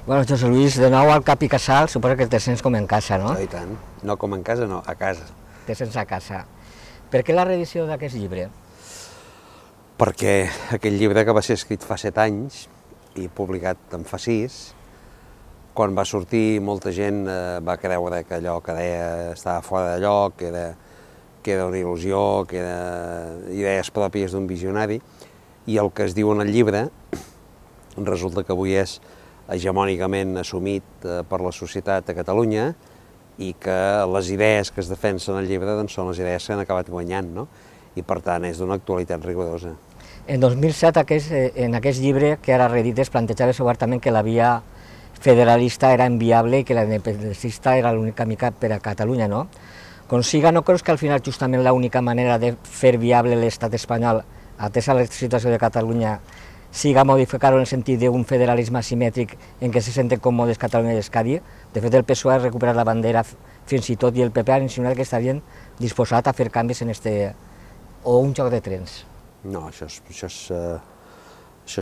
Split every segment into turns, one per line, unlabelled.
Bueno, José Luis, de nou al cap i casal, suposo que te sents com en casa, no?
I tant. No com en casa, no, a casa.
Te sents a casa. Per què la reedició d'aquest llibre?
Perquè aquell llibre que va ser escrit fa 7 anys i publicat en fa 6, quan va sortir molta gent va creure que allò que deia estava fora de lloc, que era una il·lusió, que eren idees pròpies d'un visionari, i el que es diu en el llibre resulta que avui és hegemònicament assumit per la societat a Catalunya i que les idees que es defensen al llibre doncs, són les idees que han acabat guanyant, no? I per tant és d'una actualitat rigorosa.
En 2007, en aquest llibre que ara reedites, plantejaves obertament que la via federalista era inviable i que la independentista era l'únic camí per a Catalunya, no? Com siga, no creus que al final justament l'única manera de fer viable l'estat espanyol, atesa la situació de Catalunya, siga modificar-ho en el sentit d'un federalisme asimètric en què se senten còmodes Catalunya i Euskadi? De fet, el PSOE ha recuperat la bandera fins i tot i el PP ha insinuat que estarien disposats a fer canvis en o un joc de trens.
No, això és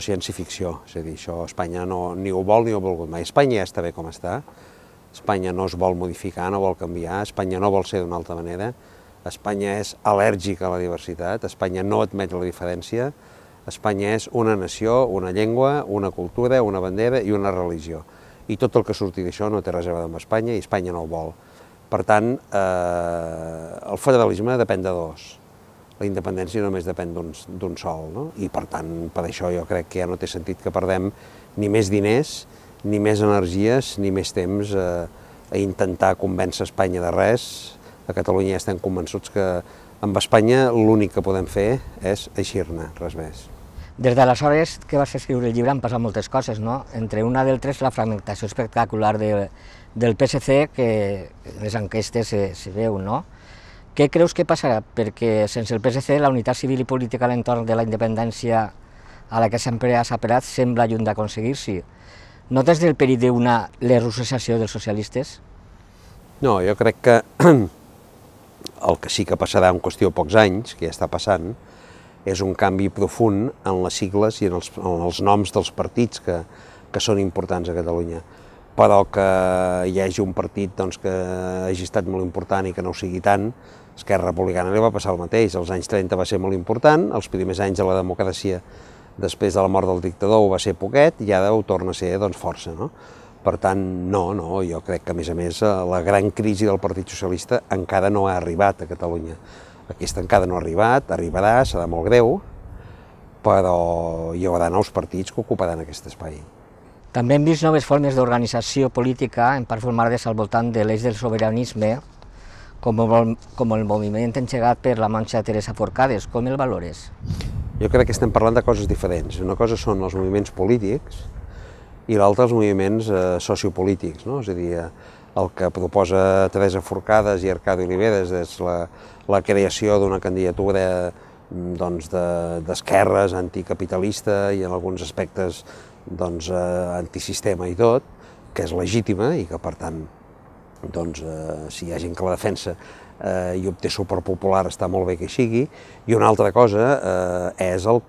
ciència-ficció, és a dir, això Espanya ni ho vol ni ho ha volgut mai. Espanya ja està bé com està, Espanya no es vol modificar, no vol canviar, Espanya no vol ser d'una altra manera, Espanya és al·lèrgica a la diversitat, Espanya no admet la diferència, Espanya és una nació, una llengua, una cultura, una bandera i una religió. I tot el que surti d'això no té res a veure amb Espanya i Espanya no ho vol. Per tant, el federalisme depèn de dos. La independència només depèn d'un sol, no? I per tant, per això jo crec que ja no té sentit que perdem ni més diners, ni més energies, ni més temps a intentar convèncer Espanya de res. A Catalunya ja estem convençuts que amb Espanya l'únic que podem fer és eixir-ne, res més.
Des d'aleshores que vas escriure el llibre han passat moltes coses, no? Entre una d'altres la fragmentació espectacular del PSC, que en les enquestes se veu, no? Què creus que passarà? Perquè sense el PSC la unitat civil i política a l'entorn de la independència a la que sempre has apel·lat sembla lluny d'aconseguir-s'hi. Notes el perill d'una lerussació dels socialistes?
No, jo crec que el que sí que passarà en qüestió de pocs anys, que ja està passant, és un canvi profund en les sigles i en els noms dels partits que són importants a Catalunya. Però que hi hagi un partit que hagi estat molt important i que no ho sigui tant, Esquerra Republicana li va passar el mateix. Als anys 30 va ser molt important, els primers anys de la democràcia després de la mort del dictador ho va ser poquet i ara ho torna a ser força, no? Per tant, no, jo crec que a més la gran crisi del Partit Socialista encara no ha arribat a Catalunya. Aquesta encara no ha arribat, arribarà, serà molt greu, però hi haurà nous partits que ocuparan aquest espai.
També hem vist noves formes d'organització política, en part formades al voltant de l'eix del sobiranisme, com el moviment engegat per la Montse Teresa Forcades. Com el valores?
Jo crec que estem parlant de coses diferents. Una cosa són els moviments polítics i l'altre els moviments sociopolítics, no? És a dir, el que proposa Teresa Forcades i Arcadi Oliveres és la creació d'una candidatura d'esquerres, anticapitalista i en alguns aspectes antisistema i tot, que és legítima i que per tant, si hi ha gent que la defensa i obté suport popular està molt bé que hi sigui, i una altra cosa és el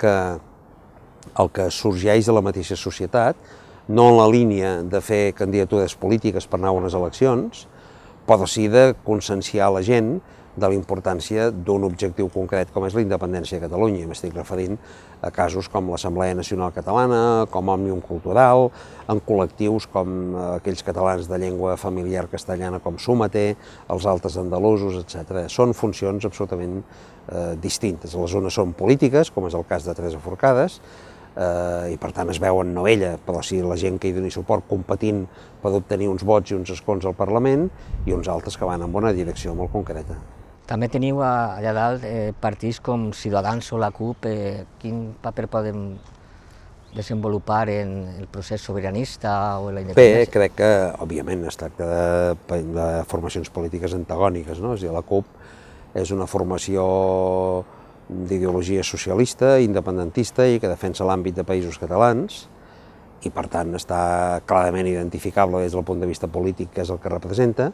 que sorgeix de la mateixa societat, no en la línia de fer candidatures polítiques per anar a unes eleccions, però sí de conscienciar la gent de la importància d'un objectiu concret com és la independència de Catalunya. M'estic referint a casos com l'Assemblea Nacional Catalana, com Òmnium Cultural, en col·lectius com aquells catalans de llengua familiar castellana com Súmate, els altres andalusos, etc. Són funcions absolutament distintes. Les unes són polítiques, com és el cas de Teresa Forcades, i per tant es veuen no ella, però sí la gent que hi doni suport competint per obtenir uns vots i uns escons al Parlament i uns altres que van en una direcció molt concreta.
També teniu allà dalt partits com Ciutadans o la CUP. Quin paper poden desenvolupar en el procés sobiranista o en la independència?
Bé, crec que, òbviament, es tracta de formacions polítiques antagòniques, no? És a dir, la CUP és una formació d'ideologia socialista, independentista i que defensa l'àmbit de països catalans i per tant està clarament identificable des del punt de vista polític que és el que representa,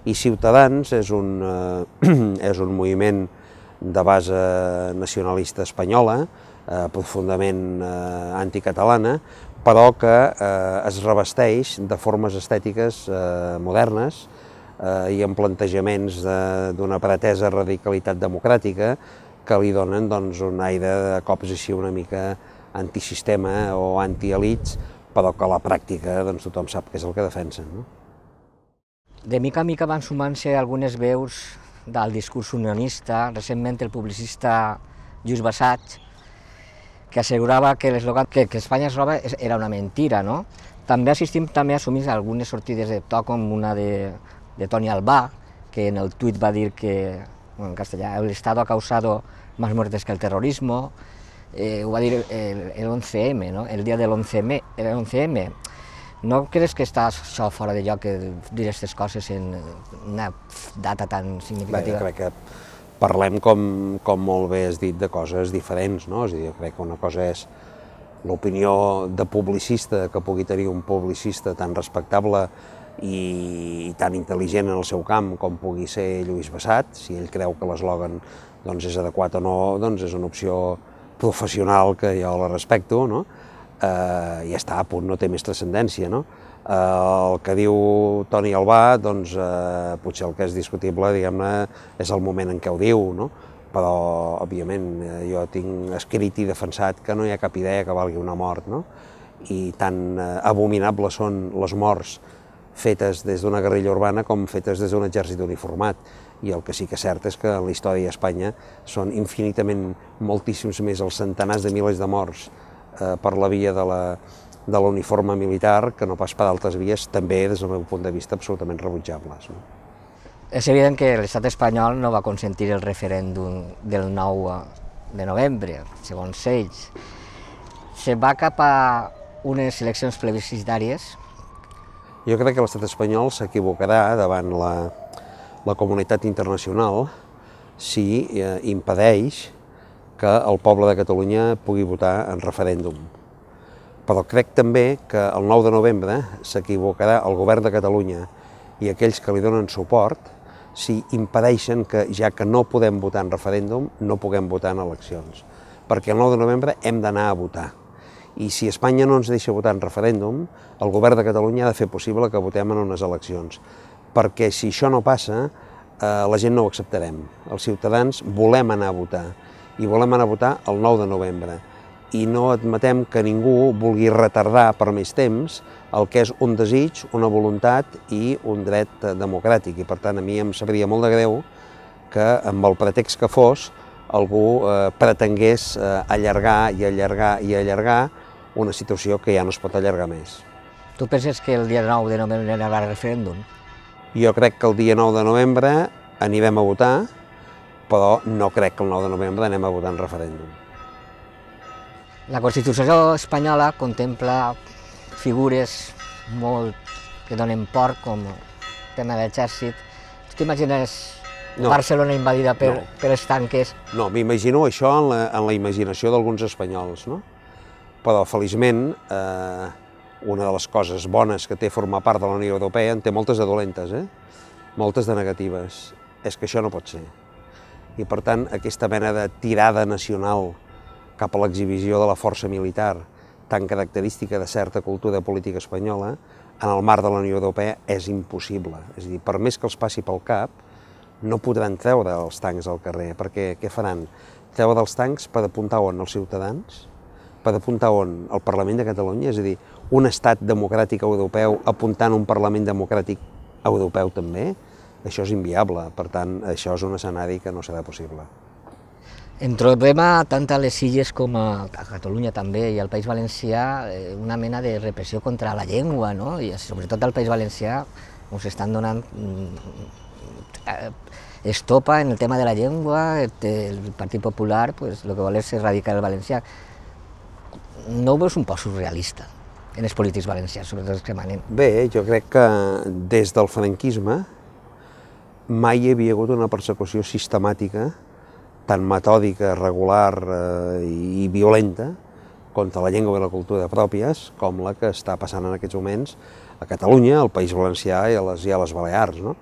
i Ciutadans és un moviment de base nacionalista espanyola, profundament anticatalana, però que es revesteix de formes estètiques modernes i amb plantejaments d'una pretesa radicalitat democràtica que li donen un aire de cops així una mica antisistema o antielits, però que a la pràctica tothom sap què és el que defensen.
De mica en mica van sumant-se algunes veus del discurs unionista. Recentment el publicista Lluís Bassat, que assegurava que l'eslògan que Espanya es roba era una mentira, no? També assistim a assumir algunes sortides de to, com una de Toni Albà, que en el tuit va dir que, en castellà, el Estado ha causado más muertes que el terrorismo, ho va dir el 11M, no? El dia del 11M. No creus que està això fora de lloc, dir aquestes coses en una data tan significativa?
Bé, crec que parlem, com molt bé has dit, de coses diferents, no? És a dir, jo crec que una cosa és l'opinió de publicista que pugui tenir un publicista tan respectable i tan intel·ligent en el seu camp com pugui ser Lluís Bassat. Si ell creu que l'eslògan és adequat o no, és una opció professional que jo la respecto, no? Ja està, a punt, no té més transcendència, no? El que diu Toni Albà, potser el que és discutible, diguem-ne, és el moment en què ho diu, no? Però, òbviament, jo tinc escrit i defensat que no hi ha cap idea que valgui una mort, no? I tan abominables són les morts fetes des d'una guerrilla urbana com fetes des d'un exèrcit uniformat. I el que sí que és cert és que en la història d'Espanya són infinitament moltíssims més els centenars de milers de morts per la via de l'uniforme militar que no pas per altres vies, també des del meu punt de vista absolutament rebutjables.
És evident que l'estat espanyol no va consentir el referèndum del 9 de novembre, segons ells. Se va cap a unes eleccions plebiscitàries?
Jo crec que l'estat espanyol s'equivocarà davant la comunitat internacional si impedeix que el poble de Catalunya pugui votar en referèndum. Però crec també que el 9 de novembre s'equivocarà el govern de Catalunya i aquells que li donen suport si impedeixen que, ja que no podem votar en referèndum, no puguem votar en eleccions. Perquè el 9 de novembre hem d'anar a votar. I si Espanya no ens deixa votar en referèndum, el govern de Catalunya ha de fer possible que votem en unes eleccions. Perquè si això no passa, la gent no ho acceptarem. Els ciutadans volem anar a votar, i volem anar a votar el 9 de novembre. I no admetem que ningú vulgui retardar per més temps el que és un desig, una voluntat i un dret democràtic. I per tant, a mi em sabria molt de greu que, amb el pretext que fos, algú pretengués allargar i allargar i allargar una situació que ja no es pot allargar més.
Tu penses que el dia 9 de novembre hi haurà referèndum?
Jo crec que el dia 9 de novembre anirem a votar, però no crec que el 9 de novembre anem a votar en referèndum.
La Constitució espanyola contempla figures que donen por, com el tema de l'exèrcit. Tu t'imagines Barcelona invadida per els tanques?
No, m'imagino això en la imaginació d'alguns espanyols, no? Però, feliçment, una de les coses bones que té formar part de la Unió Europea, en té moltes de dolentes, moltes de negatives, és que això no pot ser. I, per tant, aquesta mena de tirada nacional cap a l'exhibició de la força militar tan característica de certa cultura política espanyola, en el marc de la Unió Europea és impossible. És a dir, per més que els passi pel cap, no podran treure els tancs al carrer, perquè què faran? Treure els tancs per apuntar on? Els ciutadans? Per apuntar on? El Parlament de Catalunya? És a dir, un estat democràtic europeu apuntant un Parlament democràtic europeu també? Això és inviable, per tant, això és un escenari que no serà possible.
En trobem tant a les Illes com a Catalunya també i al País Valencià una mena de repressió contra la llengua, no? I sobretot al País Valencià ens estan donant estopa en el tema de la llengua. El Partit Popular el que vol és erradicar el valencià. No ho veus un poc surrealista en els polítics valencians, sobretot els que manen?
Bé, jo crec que des del franquisme mai hi havia hagut una persecució sistemàtica tan metòdica, regular i violenta contra la llengua i la cultura pròpies com la que està passant en aquests moments a Catalunya, al País Valencià i a les Balears, no?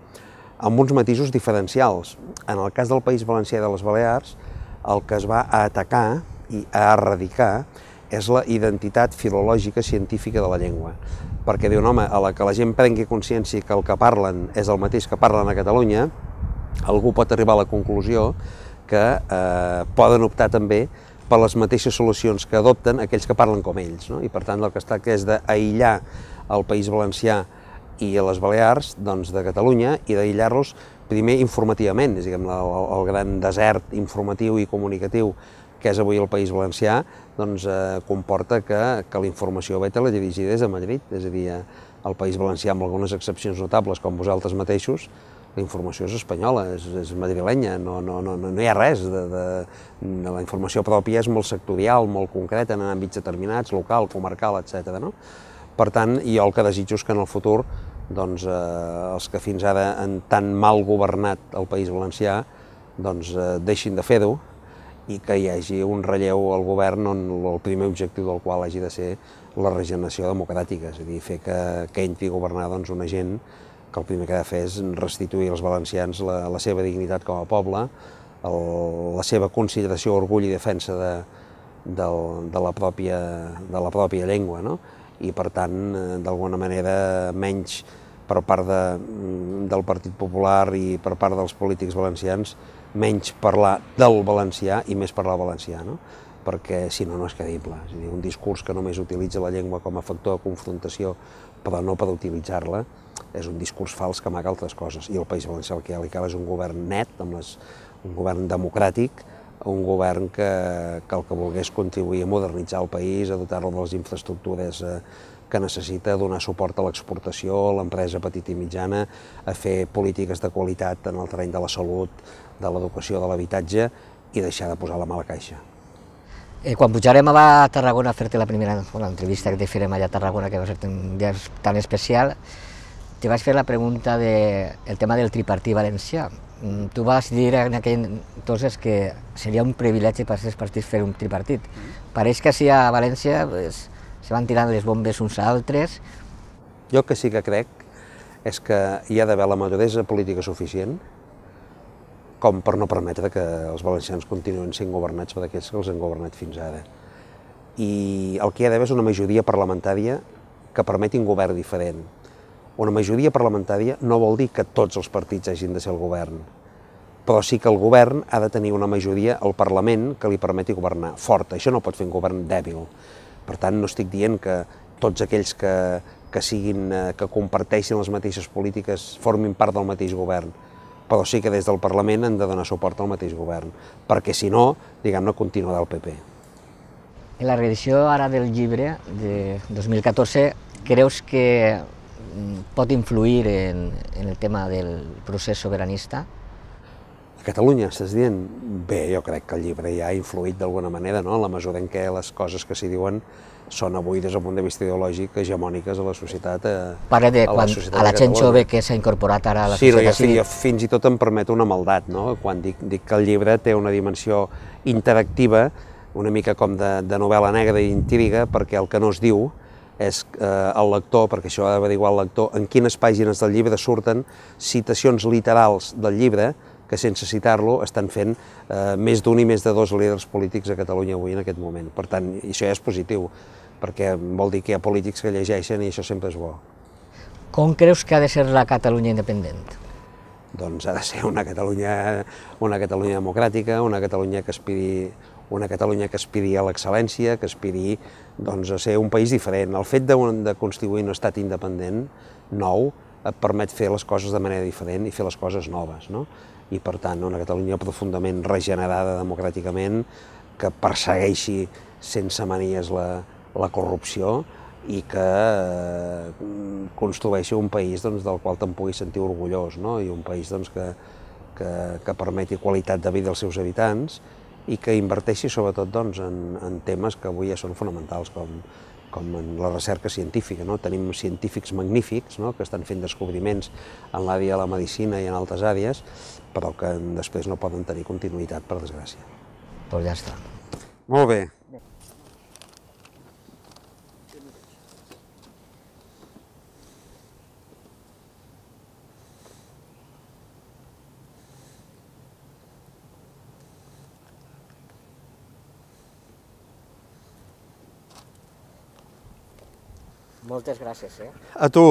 Amb uns matisos diferencials. En el cas del País Valencià i de les Balears, el que es va a atacar i a erradicar és la identitat filològica científica de la llengua. Perquè diuen, home, a la que la gent prengui consciència que el que parlen és el mateix que parlen a Catalunya, algú pot arribar a la conclusió que poden optar també per les mateixes solucions que adopten aquells que parlen com ells, no? I per tant el que es tracta és d'aïllar el País Valencià i les Balears de Catalunya i d'aïllar-los primer informativament, és diguem, el gran desert informatiu i comunicatiu que és avui el País Valencià, comporta que la informació ve teledirigida des de Madrid, és a dir, el País Valencià, amb algunes excepcions notables com vosaltres mateixos, la informació és espanyola, és madrilenya, no hi ha res. La informació pròpia és molt sectorial, molt concreta, en àmbits determinats, local, comarcal, etc. Per tant, jo el que desitjo és que en el futur els que fins ara han tan mal governat el País Valencià deixin de fer-ho i que hi hagi un relleu al govern on el primer objectiu del qual hagi de ser la regeneració democràtica, és a dir, fer que entri a governar una gent que el primer que ha de fer és restituir als valencians la seva dignitat com a poble, la seva consideració, orgull i defensa de la pròpia llengua, no? I per tant, d'alguna manera, menys per part del Partit Popular i per part dels polítics valencians, menys parlar del valencià i més parlar valencià, no? Perquè si no, no és creïble. És a dir, un discurs que només utilitza la llengua com a factor de confrontació, però no per utilitzar-la, és un discurs fals que amaga altres coses. I el País Valencià el que li cal és un govern net, un govern democràtic, un govern que el que volgués contribuir a modernitzar el país, a dotar-lo de les infraestructures que necessita, donar suport a l'exportació, a l'empresa petita i mitjana, a fer polítiques de qualitat en el terreny de la salut, de l'educació, de l'habitatge i deixar de posar la mà a la caixa.
Quan pujarem a Tarragona a fer-te la primera entrevista que te farem allà a Tarragona, que va ser un dia tan especial, te vaig fer la pregunta del tema del tripartit valencià. Tu vas dir en aquell entonces que seria un privilegi per aquests partits fer un tripartit. Pareix que així a València se van tirant les bombes uns a altres.
Jo que sí que crec és que hi ha d'haver la maduresa política suficient com per no permetre que els valencians continuïn sent governats per aquells que els han governat fins ara. I el que hi ha d'haver és una majoria parlamentària que permeti un govern diferent. Una majoria parlamentària no vol dir que tots els partits hagin de ser el govern, però sí que el govern ha de tenir una majoria al Parlament que li permeti governar fort. Això no pot fer un govern dèbil. Per tant, no estic dient que tots aquells que comparteixin les mateixes polítiques formin part del mateix govern, però sí que des del Parlament han de donar suport al mateix govern, perquè si no, diguem-ne, continuarà el PP.
En la reedició ara del llibre de 2014, creus que pot influir en el tema del procés sobiranista?
A Catalunya, estàs dient? Bé, jo crec que el llibre ja ha influït d'alguna manera, no? En la mesura en què les coses que s'hi diuen són avui, des del punt de vista ideològic, hegemòniques a la societat.
Parla de a la gent jove que s'ha incorporat ara a la societat civil.
Sí, jo fins i tot em permeto una maldat, no? Quan dic que el llibre té una dimensió interactiva, una mica com de novel·la negra i intriga, perquè el que no es diu és el lector, perquè això ha d'averiguar el lector, en quines pàgines del llibre surten citacions literals del llibre que sense citar-lo estan fent més d'un i més de dos líders polítics a Catalunya avui en aquest moment. Per tant, això ja és positiu, perquè vol dir que hi ha polítics que llegeixen i això sempre és bo.
Com creus que ha de ser la Catalunya independent?
Doncs ha de ser una Catalunya democràtica, una Catalunya que aspiri a l'excel·lència, que aspiri a ser un país diferent. El fet de constituir un estat independent nou et permet fer les coses de manera diferent i fer les coses noves, no? I per tant una Catalunya profundament regenerada democràticament, que persegueixi sense manies la corrupció i que construeixi un país del qual te'n puguis sentir orgullós, no? I un país que permeti qualitat de vida als seus habitants i que inverteixi sobretot en temes que avui ja són fonamentals, com en la recerca científica. Tenim científics magnífics que estan fent descobriments en l'àrea de la medicina i en altres àrees, però que després no poden tenir continuïtat, per desgràcia.
Doncs ja està.
Molt bé.
Moltes gràcies.
A tu.